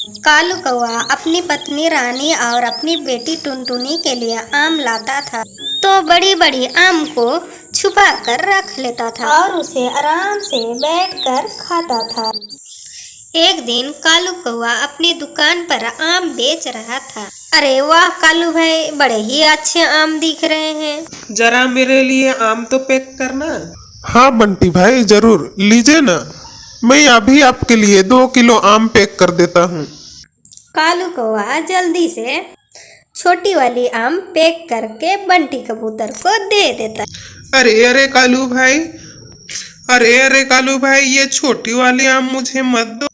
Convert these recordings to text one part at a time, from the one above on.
कालू कौआ अपनी पत्नी रानी और अपनी बेटी टुनटुनी के लिए आम लाता था, तो बड़ी बड़ी आम को छुपा कर रख लेता था और उसे आराम से बैठकर खाता था। एक दिन कालू कौआ अपनी दुकान पर आम बेच रहा था। अरे वाह कालू भाई, बड़े ही अच्छे आम दिख रहे हैं। जरा मेरे लिए आम तो पैक करना। हाँ बंटी भाई, जरूर लीजिए ना। मैं अभी आपके लिए 2 किलो आम पैक कर देता हूँ। कालू कौआ जल्दी से छोटी वाली आम पैक करके बंटी कबूतर को दे देता। अरे कालू भाई, अरे कालू भाई, ये छोटी वाली आम मुझे मत दो,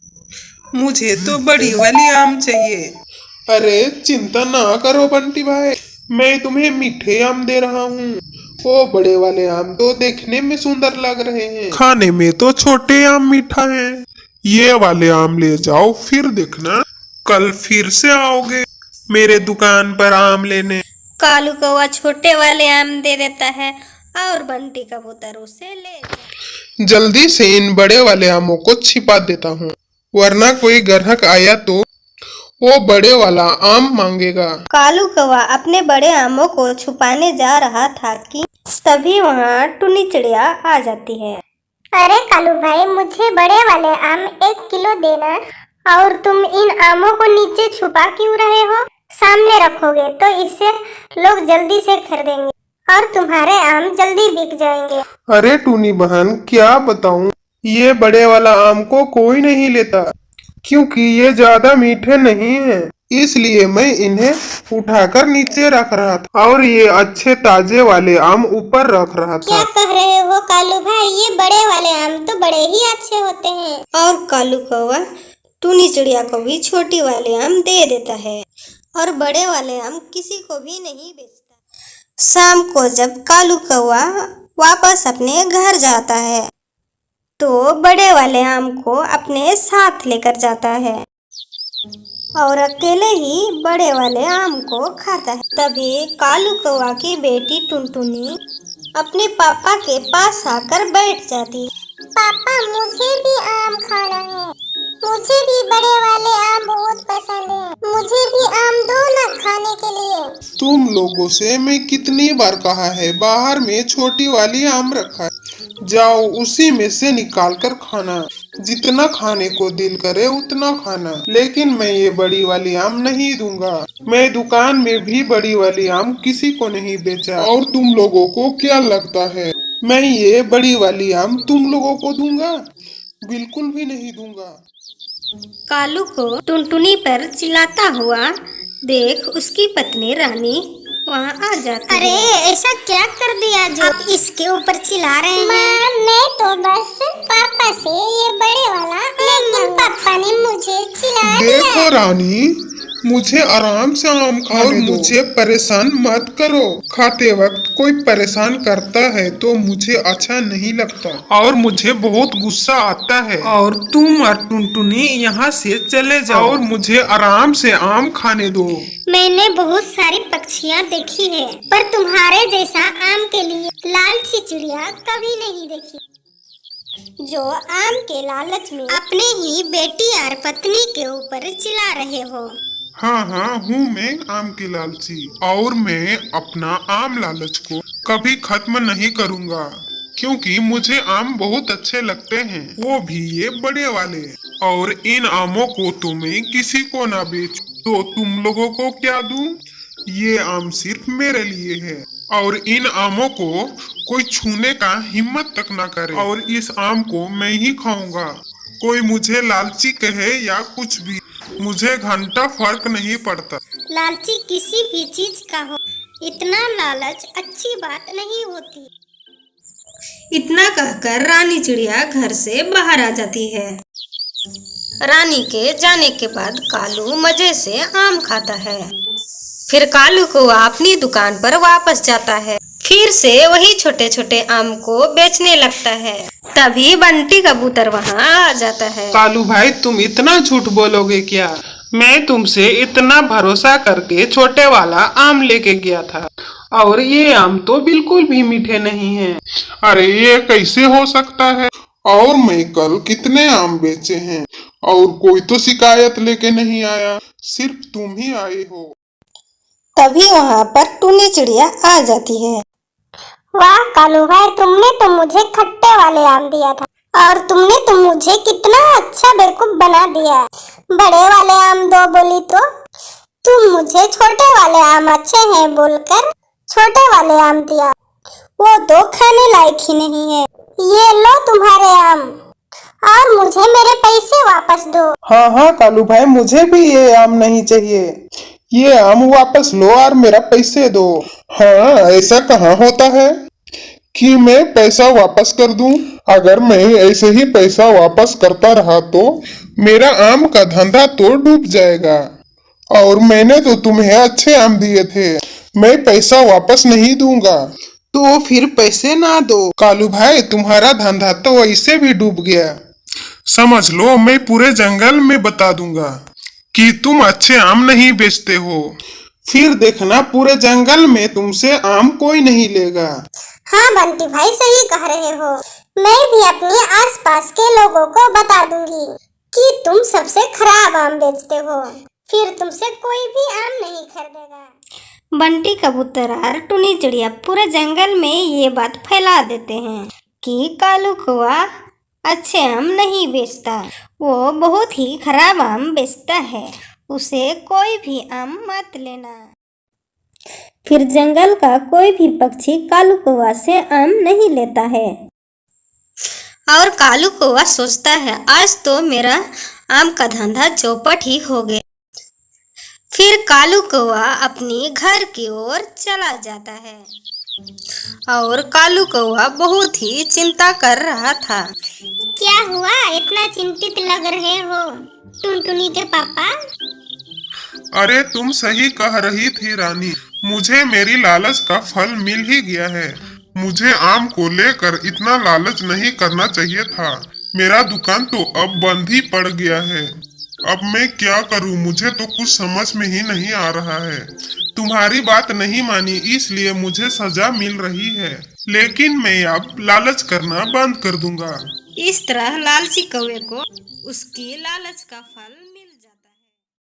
मुझे तो बड़ी वाली आम चाहिए। अरे चिंता ना करो बंटी भाई, मैं तुम्हें मीठे आम दे रहा हूँ। वो बड़े वाले आम तो देखने में सुंदर लग रहे हैं, खाने में तो छोटे आम मीठा है। ये वाले आम ले जाओ, फिर देखना कल फिर से आओगे मेरे दुकान पर आम लेने। कालू कौआ छोटे वाले आम दे देता है और बंटी कबूतर उसे ले जाता। जल्दी से इन बड़े वाले आमों को छिपा देता हूँ, वरना कोई ग्राहक आया तो वो बड़े वाला आम मांगेगा। कालू कौआ अपने बड़े आमों को छुपाने जा रहा था कि तभी वहाँ टुनी चिड़िया आ जाती है। अरे कालू भाई, मुझे बड़े वाले आम 1 किलो देना। और तुम इन आमों को नीचे छुपा क्यों रहे हो? सामने रखोगे तो इससे लोग जल्दी से खरीदेंगे और तुम्हारे आम जल्दी बिक जाएंगे। अरे टूनी बहन, क्या बताऊं, ये बड़े वाला आम को कोई नहीं लेता क्योंकि ये ज्यादा मीठे नहीं हैं। इसलिए मैं इन्हें उठाकर नीचे रख रहा था और ये अच्छे ताजे वाले आम ऊपर रख रहा था। क्या कह रहे हो कालू भाई? ये बड़े वाले आम तो बड़े ही अच्छे होते हैं। और कालू कौआ टुनी चिड़िया को भी छोटी वाले आम दे देता है और बड़े वाले आम किसी को भी नहीं बेचता। शाम को जब कालू कौआ वापस अपने घर जाता है तो बड़े वाले आम को अपने साथ लेकर जाता है और अकेले ही बड़े वाले आम को खाता है। तभी कालू कौआ की बेटी टुनटुनी अपने पापा के पास आकर बैठ जाती है। पापा, मुझे भी आम खाना है। मुझे भी बड़े वाले आम बहुत पसंद है। मुझे भी आम दो ना खाने के लिए। तुम लोगों से मैं कितनी बार कहा है, बाहर में छोटी वाली आम रखा है, जाओ उसी में से निकाल कर खाना। जितना खाने को दिल करे उतना खाना, लेकिन मैं ये बड़ी वाली आम नहीं दूंगा। मैं दुकान में भी बड़ी वाली आम किसी को नहीं बेचा। और तुम लोगों को क्या लगता है मैं ये बड़ी वाली आम तुम लोगों को दूंगा? बिल्कुल भी नहीं दूंगा। कालू को टुनटुनी पर चिल्लाता हुआ देख उसकी पत्नी रानी वहाँ आ जाती अरे है। ऐसा क्या कर दिया जो आप इसके ऊपर चिल्ला रहे हैं? मैं तो बस पापा से ये बड़े वाला, लेकिन पापा ने मुझे चिल्ला दिया। देखो रानी, मुझे आराम से आम खाने और मुझे परेशान मत करो। खाते वक्त कोई परेशान करता है तो मुझे अच्छा नहीं लगता और मुझे बहुत गुस्सा आता है। और तुम और टुनटुनी यहाँ से चले जाओ और मुझे आराम से आम खाने दो। मैंने बहुत सारी पक्षियाँ देखी है, पर तुम्हारे जैसा आम के लिए लालची चिड़िया कभी नहीं देखी, जो आम के लालच में अपने ही बेटी और पत्नी के ऊपर चिल्ला रहे हो। हाँ, हूँ मैं आम की लालची, और मैं अपना आम लालच को कभी खत्म नहीं करूँगा क्योंकि मुझे आम बहुत अच्छे लगते हैं, वो भी ये बड़े वाले। और इन आमों को तो मैं किसी को ना बेचूं तो तुम लोगों को क्या दूं? ये आम सिर्फ मेरे लिए है और इन आमों को कोई छूने का हिम्मत तक ना करे। और इस आम को मैं ही खाऊंगा। कोई मुझे लालची कहे या कुछ भी, मुझे घंटा फर्क नहीं पड़ता। लालची किसी भी चीज का हो, इतना लालच अच्छी बात नहीं होती। इतना कहकर रानी चिड़िया घर से बाहर आ जाती है। रानी के जाने के बाद कालू मजे से आम खाता है। फिर कालू को अपनी दुकान पर वापस जाता है, फिर से वही छोटे छोटे आम को बेचने लगता है। तभी बंटी कबूतर वहाँ आ जाता है। कालू भाई, तुम इतना झूठ बोलोगे क्या? मैं तुमसे इतना भरोसा करके छोटे वाला आम लेके गया था और ये आम तो बिल्कुल भी मीठे नहीं हैं। अरे ये कैसे हो सकता है? और मैं कल कितने आम बेचे हैं और कोई तो शिकायत लेके नहीं आया, सिर्फ तुम ही आए हो। तभी वहाँ पर टुनी चिड़िया आ जाती है। वाह कालू भाई, तुमने तो मुझे खट्टे वाले आम दिया था और तुमने तो मुझे कितना अच्छा बेवकूफ बना दिया। बड़े वाले आम दो बोली तो तुम मुझे छोटे वाले आम अच्छे हैं बोलकर छोटे वाले आम दिया। वो तो खाने लायक ही नहीं है। ये लो तुम्हारे आम और मुझे मेरे पैसे वापस दो। हाँ हाँ कालू भाई, मुझे भी ये आम नहीं चाहिए। ये आम वापस लो और मेरा पैसे दो। हाँ, ऐसा कहाँ होता है कि मैं पैसा वापस कर दूं। अगर मैं ऐसे ही पैसा वापस करता रहा तो मेरा आम का धंधा तो डूब जाएगा। और मैंने तो तुम्हें अच्छे आम दिए थे, मैं पैसा वापस नहीं दूंगा। तो फिर पैसे ना दो। कालू भाई, तुम्हारा धंधा तो ऐसे भी डूब गया। समझ लो, मैं पूरे जंगल में बता दूंगा कि तुम अच्छे आम नहीं बेचते हो। फिर देखना, पूरे जंगल में तुमसे आम कोई नहीं लेगा। हाँ बंटी भाई, सही कह रहे हो। मैं भी अपने आसपास के लोगों को बता दूंगी कि तुम सबसे खराब आम बेचते हो, फिर तुमसे कोई भी आम नहीं खरीदेगा। बंटी कबूतर और टुनी चिड़िया पूरे जंगल में ये बात फैला देते हैं कि कालू कौआ अच्छे आम नहीं बेचता, वो बहुत ही खराब आम बेचता है, उसे कोई भी आम मत लेना। फिर जंगल का कोई भी पक्षी कालू कौआ से आम नहीं लेता है और कालू कौआ सोचता है आज तो मेरा आम का धंधा चौपट ही हो गया। फिर कालू कौआ अपनी घर की ओर चला जाता है और कालू कौआ बहुत ही चिंता कर रहा था। क्या हुआ, इतना चिंतित लग रहे हो टुनटुनी के पापा? अरे तुम सही कह रही थी रानी, मुझे मेरी लालच का फल मिल ही गया है। मुझे आम को लेकर इतना लालच नहीं करना चाहिए था। मेरा दुकान तो अब बंद ही पड़ गया है। अब मैं क्या करूं, मुझे तो कुछ समझ में ही नहीं आ रहा है। तुम्हारी बात नहीं मानी इसलिए मुझे सजा मिल रही है, लेकिन मैं अब लालच करना बंद कर दूंगा। इस तरह लालची कौवे को उसकी लालच का फल